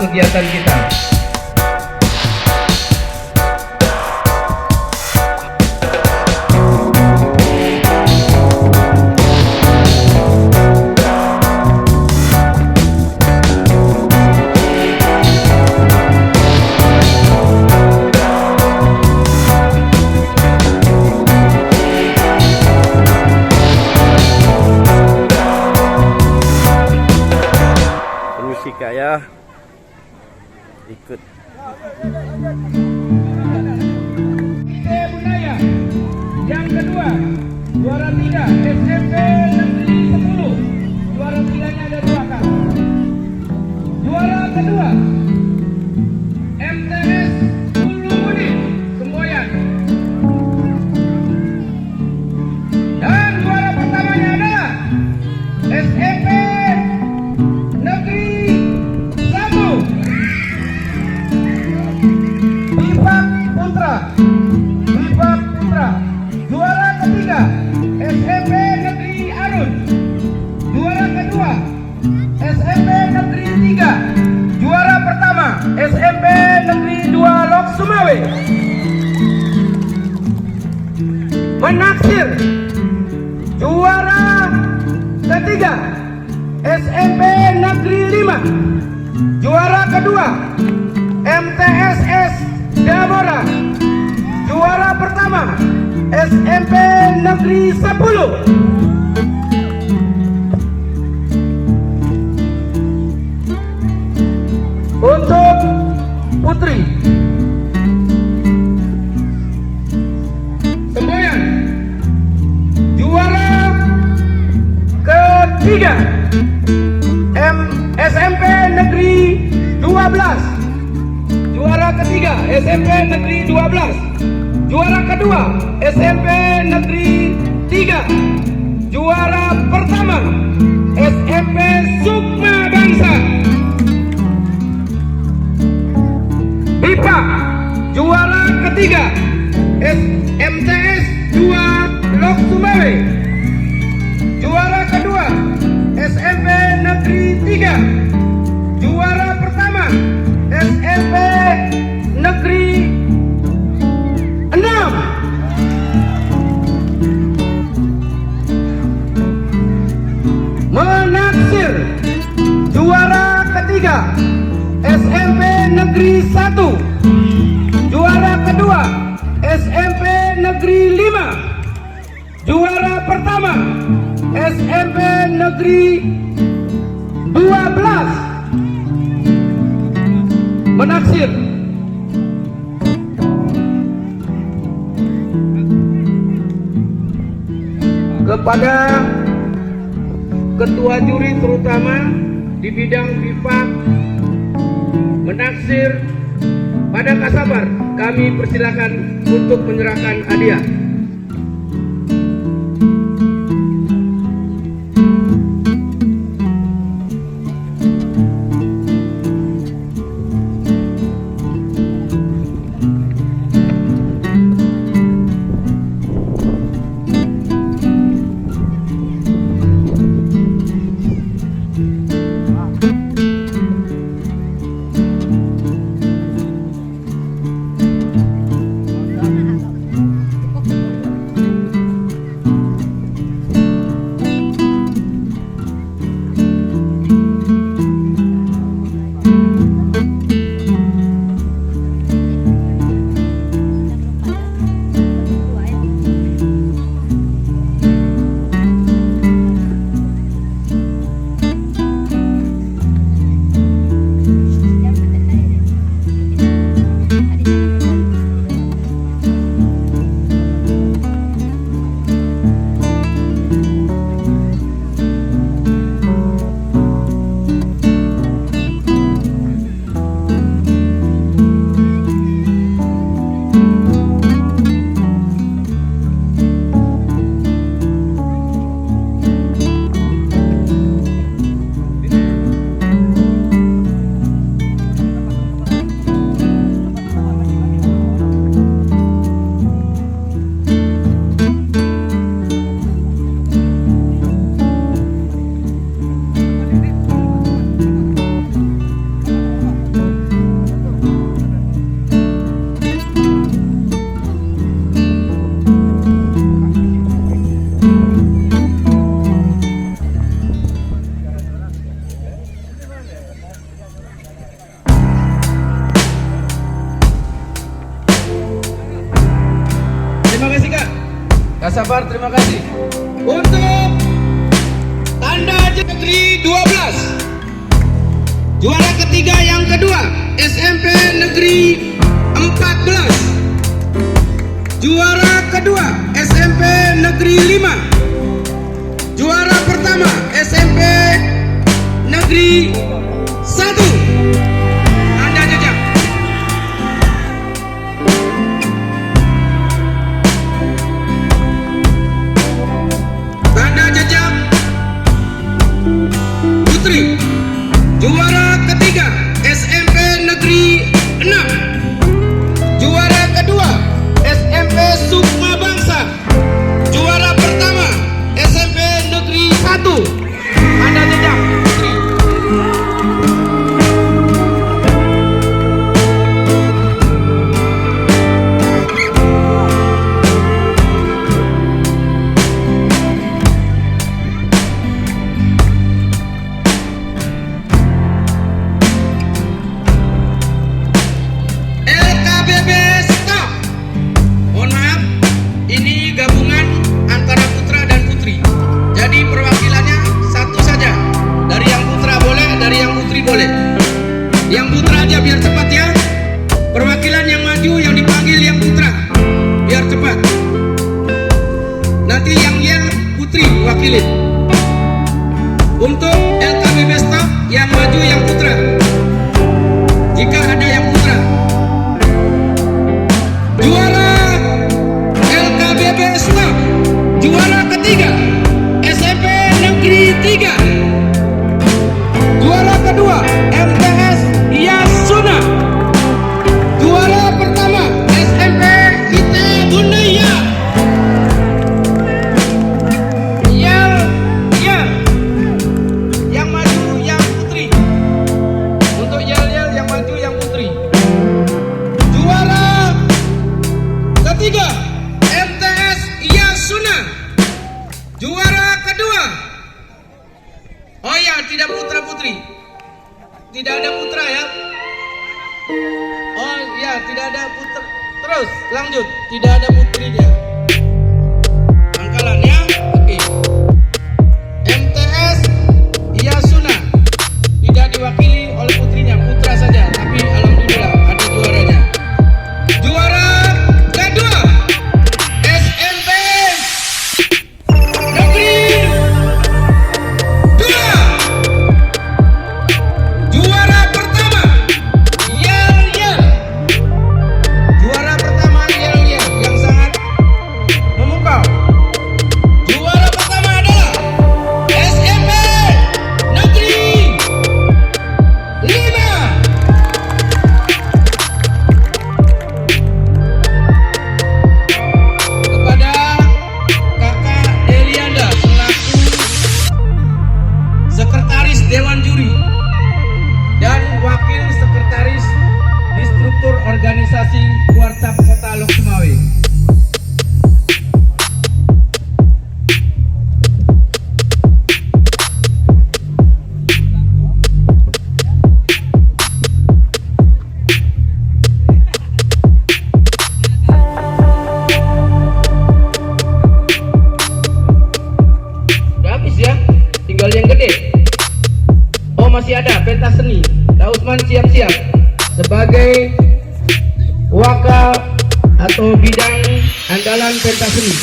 kegiatan kita. Musik ya ikut Budaya yang kedua juara 3 SMP Negeri 10, juara 3-nya ada 2 kak. Juara kedua MTS Hulu Budi Semboyan, dan juara pertamanya adalah SMP Negeri Bipak Putra. Juara ketiga SMP Negeri Arun, juara kedua SMP Negeri 3, juara pertama SMP Negeri 2 Lok Sumawe. Menaksir juara ketiga SMP Negeri 5, juara kedua MTSS Damora, juara pertama SMP Negeri 10. Untuk putri Semboyan, juara ketiga SMP Negeri 12, juara ketiga SMP Negeri 12, juara kedua SMP Negeri 3, juara pertama SMP Sukma Bangsa. BIPA, juara ketiga MTS 2 Lok Sumawe, juara kedua SMP Negeri 3, juara pertama SMP Negeri 6. Menaksir juara ketiga SMP Negeri 1, juara kedua SMP Negeri 5, juara pertama SMP Negeri 12. Menaksir kepada ketua juri terutama di bidang BIPA menaksir pada Kasabar, kami persilakan untuk menyerahkan hadiah. sabar, terima kasih. Untuk tanda negeri 12, juara ketiga yang kedua SMP Negeri 14, juara kedua SMP Negeri 5, juara pertama SMP Negeri 1. Tanda jejak. Tanda jejak putri, juara ketiga SMP Negeri 6, juara kedua SMP Sukma Bangsa, juara pertama SMP Negeri 1. Tanda jejak putri. LKBB Stop. Mohon maaf, ini gabungan antara putra dan putri. Jadi perwakilannya satu saja. Dari yang putra boleh, dari yang putri boleh. Yang putra aja biar cepat ya. Perwakilan yang maju yang dipanggil yang putra, biar cepat. Nanti yang yel putri wakilin. Untuk LKBB Stop yang maju yang putra. Jika ada yang putra. Juara LKBB Stop, juara ketiga SMP Negeri 3, juara kedua MTS Yasuna, juara pertama SMP IT Bunaya. Yang maju yang putri. Untuk yel yang maju yang putri. Juara ketiga MTS Yasuna, juara kedua. Oh ya, tidak putra putri, tidak ada putra ya. Oh ya, tidak ada putra. Terus lanjut, tidak ada putrinya. Pangkalan ya. Oke. MTS Yasuna tidak diwakili oleh putrinya, putra saja. Tapi alhamdulillah ada juaranya. Juara kedua SMP Negeri 2, juara pertama yel. Juara pertama yel yang sangat memukau. Juara pertama adalah SMP Negeri 5. Kepada Kakak Delianda selaku Sekretaris Dewan Juri dan Wakil Sekretaris di struktur organisasi Wartap Kota Lok Sumawe. Udah habis ya, tinggal yang gede. Oh masih ada pentas seni. Kak Usman siap-siap sebagai waka atau bidang andalan pentas seni.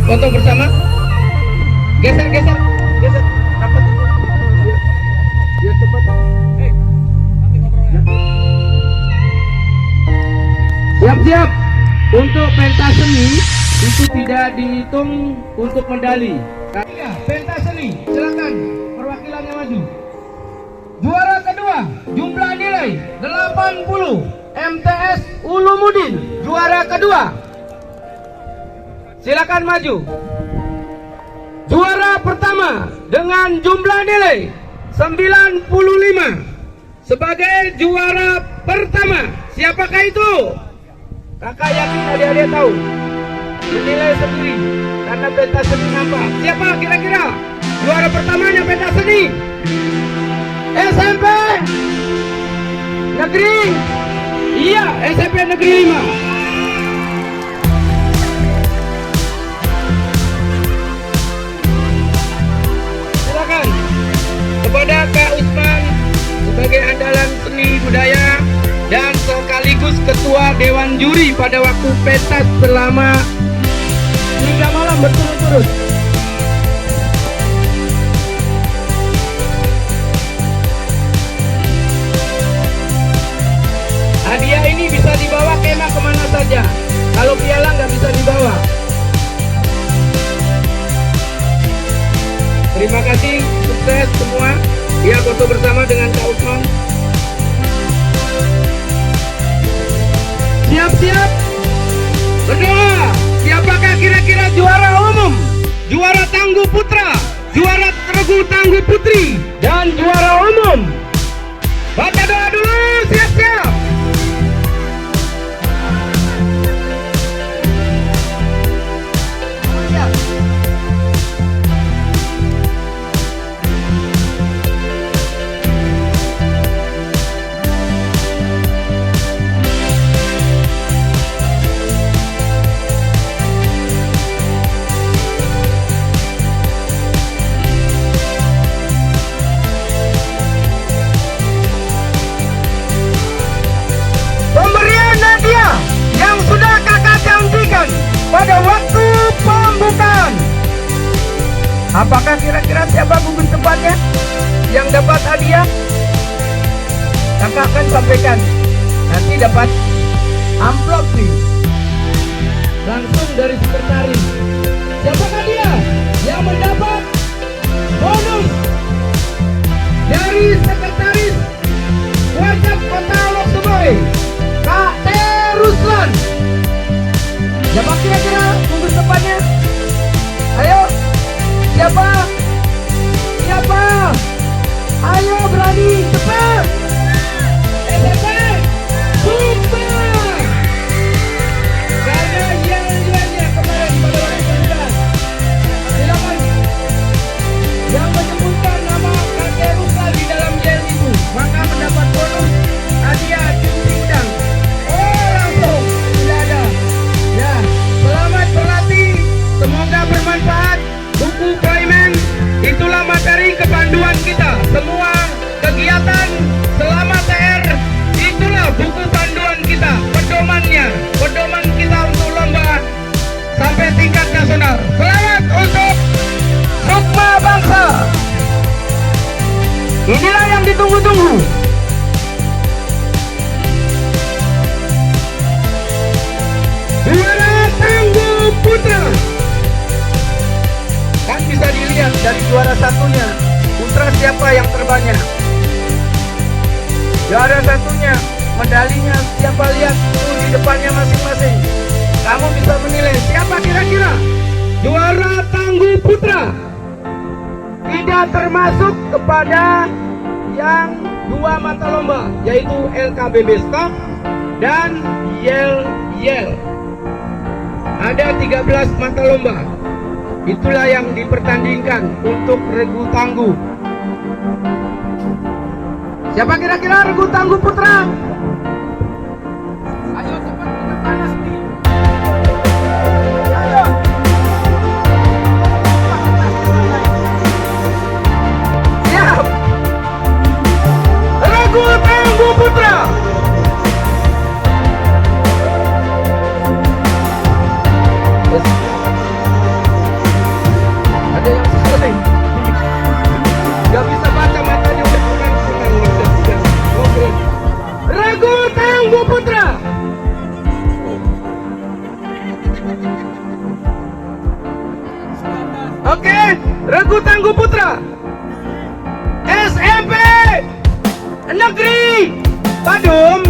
Foto bersama. Geser. Rapat itu. Biar cepat. Siap-siap. Untuk pentas seni itu tidak dihitung untuk medali. Iya, pentas seni. Silakan perwakilannya maju. Juara kedua, jumlah nilai 80. MTS Ulumuddin juara kedua. Silakan maju. Juara pertama dengan jumlah nilai 95 sebagai juara pertama. Siapakah itu? Kakak yakin adik-adik tahu. Menilai sendiri karena pentas seni nampak. Siapa kira-kira juara pertamanya pentas seni? SMP Negeri. Iya, SMP Negeri 5. Silakan kepada Kak Usman sebagai andalan seni budaya dan sekaligus ketua Dewan Juri pada waktu pentas selama 3 malam berturut-turut. Hadiah ini bisa dibawa kemah kemana saja. Kalau piala nggak bisa dibawa. Terima kasih, sukses semua. Ya, foto bersama dengan Kak Usman. Siap-siap. Berdoa. Siapakah kira-kira juara umum? Juara tangguh putra, juara regu tangguh putri, dan juara umum. Baca doa dulu, siap-siap. Pada waktu pembukaan, apakah kira-kira siapa gugus depannya yang dapat hadiah? Kakak akan sampaikan. Nanti dapat amplop nih langsung dari sekretaris. Siapakah dia yang mendapat bonus dari sekretaris Wajib Kota Loksumoi, Kak T. Ruslan? Siapa kira-kira gugus depannya? Ayo, siapa? Siapa? Ayo berani, cepat! SMP Super! Karena yang kemarin pada waktu pembukaan. Silakan yang menyebutkan nama kakek Ruslan di dalam yel itu, maka mendapat bonus hadiah cuci udang. Oh, langsung tidak ada. Ya, selamat berlatih, semoga bermanfaat. Buku Playman, itulah materi kepanduan kita. Semua kegiatan selama TR, itulah buku panduan kita, pedoman kita untuk lomba sampai tingkat nasional. Selamat untuk Sukma Bangsa. Inilah yang ditunggu-tunggu. Juara tangguh putra. Kan bisa dilihat dari juara satunya, putra siapa yang terbanyak. Juara satunya, medalinya siapa, lihat tuh di depannya masing-masing. Kamu bisa menilai siapa kira-kira juara tangguh putra. Tidak termasuk kepada yang 2 mata lomba, yaitu LKBB Stop dan Yel. Ada 13 mata lomba. Itulah yang dipertandingkan untuk regu tangguh. Siapa kira-kira regu tangguh putra? Ayo cepat, kita panas nih. Ayo. Siap. Regu tangguh putra. Ada yang salah. Gak bisa baca, matanya udah kurang. Oke. Regu tangguh putra. Oke, regu tangguh putra. SMP Negeri Badung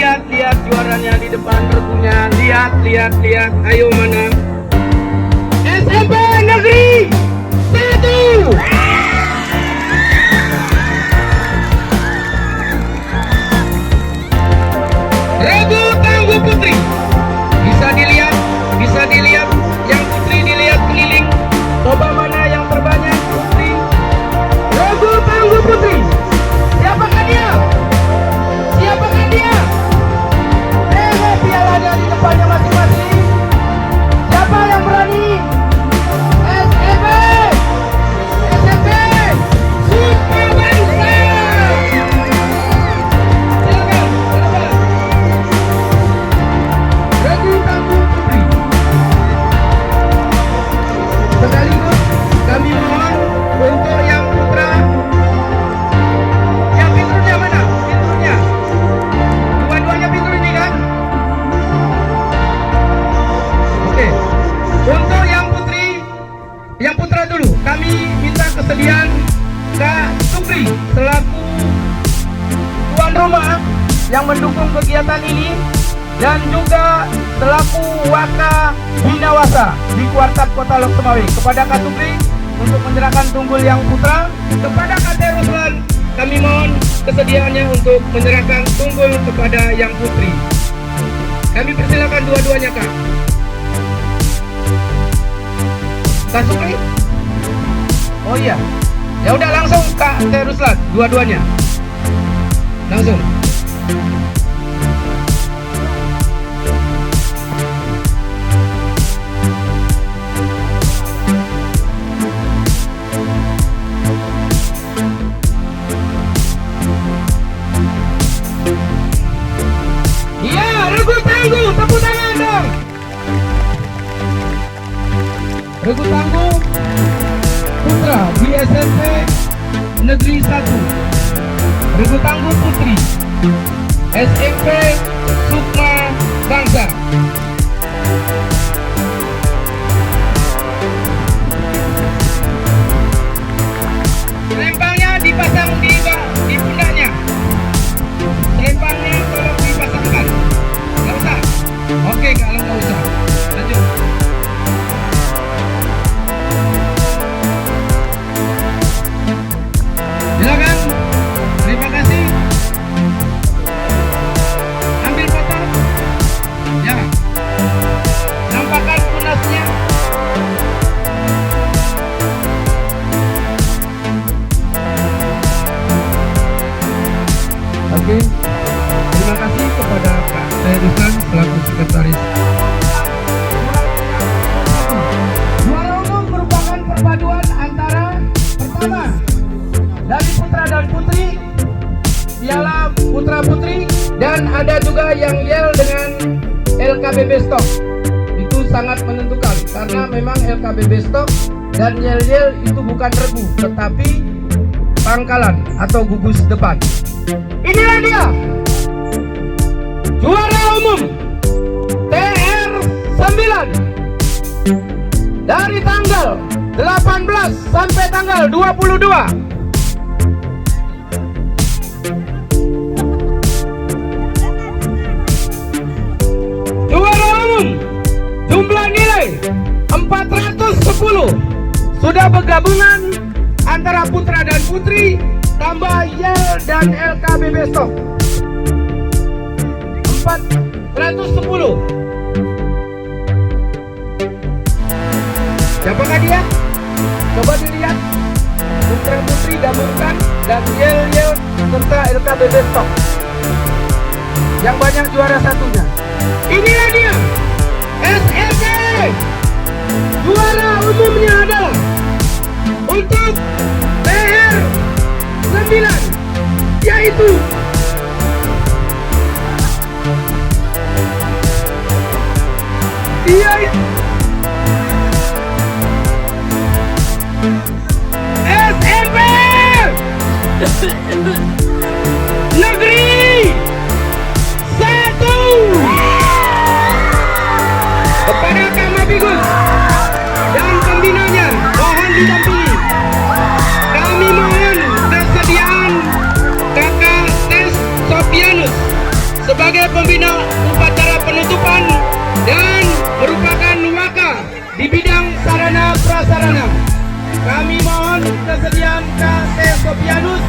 lihat juaranya di depan regunya. Lihat. Ayo mana? SMP Negeri 1. Regu Tangguh Putri. Bisa dilihat yang putri dilihat keliling. Coba mana yang terbanyak putri. Regu Tangguh Putri. Siapakah dia? Pialanya di depannya masing-masing. Siapa yang berani? SMP Super Bangsa. Silakan. Regu Tangguh Putri. Sekaligus kami mohon untuk yang putra. Yang pinturnya mana? Pinturnya. Dua-duanya pintur ini kan? Oke. Untuk yang putra dulu, kami minta kesediaan Kak Supri selaku tuan rumah yang mendukung kegiatan ini dan juga selaku Waka Binawasa di Kuartat Kota Lok Semawe kepada Kak Supri untuk menyerahkan tunggul yang putra. Kepada Kak Teruslan kami mohon kesediaannya untuk menyerahkan tunggul kepada yang putri. Kami persilakan dua-duanya Kak. Kak Supri? Oh iya. Ya udah langsung Kak Teruslan, dua-duanya. Langsung. Iya, Regu Tangguh, tepuk tangan dong. Regu Tangguh Putra di SMP Negeri 1. Regu Tangguh Putri SMP Sukma Bangsa. Selempangnya dipasang di pundaknya. Selempangnya tolong dipasangkan. Nggak usah. Oke, kalau nggak usah. Lanjut. Silakan. Terima kasih. Ambil foto. Ya. Nampakkan tunasnya. Oke. Terima kasih kepada Kak Teruslan selaku sekretaris. Juara umum merupakan perpaduan antara pertama dari putra dan putri, piala putra putri, dan ada juga yang yel dengan LKBB Stok. Itu sangat menentukan karena memang LKBB Stok dan yel-yel itu bukan regu tetapi pangkalan atau gugus depan. Inilah dia juara umum TR9 dari tanggal 18 sampai tanggal 22. Juara umum jumlah nilai 410, sudah bergabungan antara putra dan putri tambah yel dan LKBB Stok. 410. Siapakah dia? Coba dilihat. Putra putri gabungkan dan yel-yel serta LKBB Stok. Yang banyak juara satunya. Inilah dia. SMP. Juara umumnya adalah untuk TR9 yaitu SMP Negeri 1. Kepada Kak Mabigus dan pembinanya mohon didampingi. Kami mohon kesediaan Kakak Tes Sofianus sebagai sebagai pembina upacara penutupan dan merupakan waka di bidang sarana prasarana. Kami mohon kesediaan KT Sofianus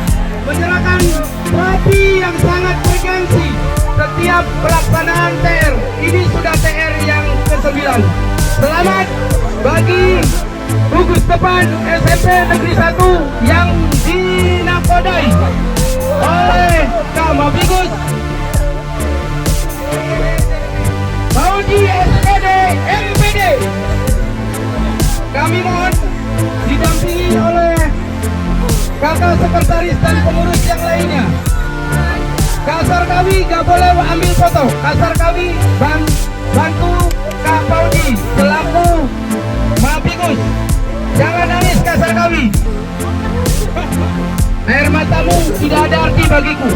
menyerahkan trofi yang sangat bergengsi setiap pelaksanaan TR. Ini sudah TR yang ke-9. Selamat bagi gugus depan SMP Negeri 1 yang dinakodai oleh Kak Mafigus Maudi SPD MPD. Kami mohon didampingi oleh kakak sekretaris dan pengurus yang lainnya. Kasar kami gak boleh ambil foto. Kasar kami bantu Kak Paudi selaku Mafigus. Jangan nangis kasar kami. Air matamu tidak ada arti bagiku.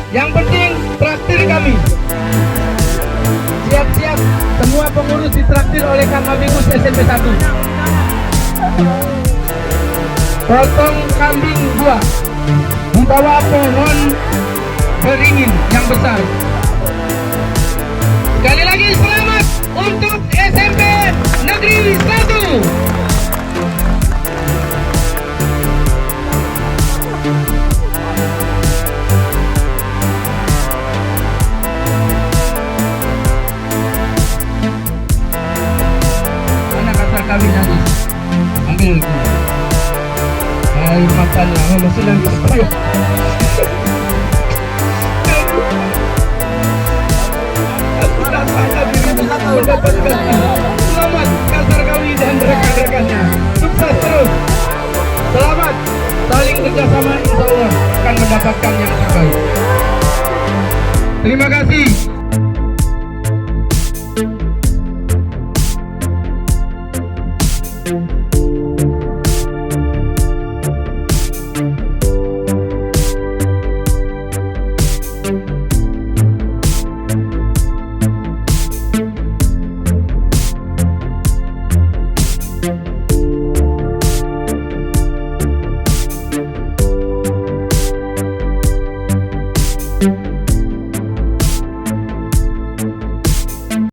Yang penting traktir kami. Siap-siap semua pengurus ditraktir oleh Kang Mafigus SMP 1. Potong kambing 2 di bawah pohon beringin yang besar. Sekali lagi selamat untuk SMP Negeri 1. Kami nangis, ambil air matanya, masih nangis. Aku tak sangka dirimu mendapatkan ini. Selamat kasar kami dan rekan-rekannya. Sukses terus. Selamat, saling kerjasama, insya Allah akan mendapatkan yang terbaik. Terima kasih.